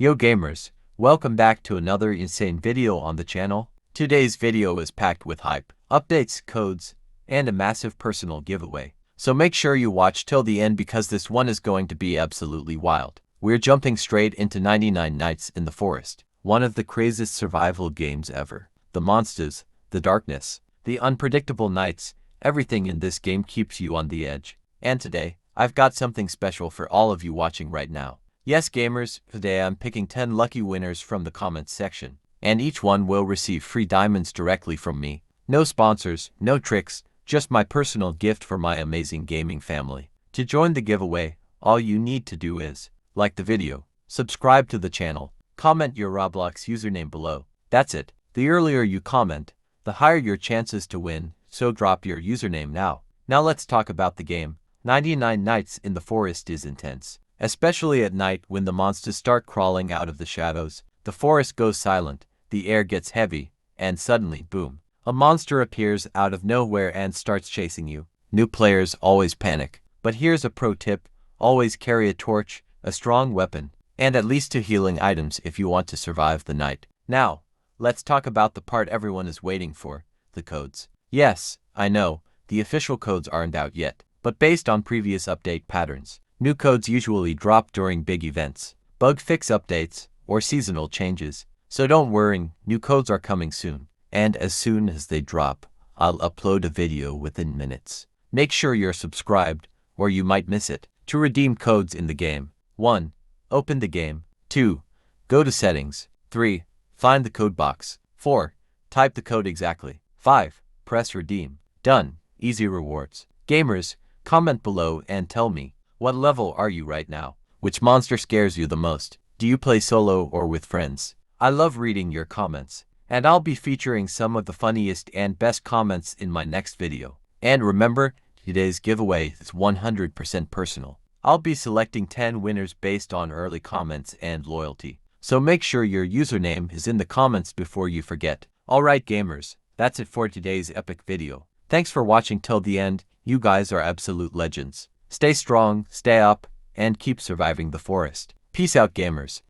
Yo gamers, welcome back to another insane video on the channel. Today's video is packed with hype, updates, codes, and a massive personal giveaway. So make sure you watch till the end because this one is going to be absolutely wild. We're jumping straight into 99 Nights in the Forest, one of the craziest survival games ever. The monsters, the darkness, the unpredictable nights, everything in this game keeps you on the edge. And today, I've got something special for all of you watching right now. Yes gamers, today I'm picking 10 lucky winners from the comments section, and each one will receive free diamonds directly from me. No sponsors, no tricks, just my personal gift for my amazing gaming family. To join the giveaway, all you need to do is like the video, subscribe to the channel, comment your Roblox username below. That's it. The earlier you comment, the higher your chances to win, so drop your username now. Now let's talk about the game. 99 Nights in the Forest is intense. Especially at night when the monsters start crawling out of the shadows, the forest goes silent, the air gets heavy, and suddenly, boom, a monster appears out of nowhere and starts chasing you. New players always panic, but here's a pro tip: always carry a torch, a strong weapon, and at least 2 healing items if you want to survive the night. Now, let's talk about the part everyone is waiting for, the codes. Yes, I know, the official codes aren't out yet, but based on previous update patterns, new codes usually drop during big events, bug fix updates, or seasonal changes. So don't worry, new codes are coming soon. And as soon as they drop, I'll upload a video within minutes. Make sure you're subscribed, or you might miss it. To redeem codes in the game: 1. Open the game. 2. Go to settings. 3. Find the code box. 4. Type the code exactly. 5. Press redeem. Done. Easy rewards. Gamers, comment below and tell me, what level are you right now? Which monster scares you the most? Do you play solo or with friends? I love reading your comments, and I'll be featuring some of the funniest and best comments in my next video. And remember, today's giveaway is 100% personal. I'll be selecting 10 winners based on early comments and loyalty. So make sure your username is in the comments before you forget. Alright gamers, that's it for today's epic video. Thanks for watching till the end. You guys are absolute legends. Stay strong, stay up, and keep surviving the forest. Peace out gamers.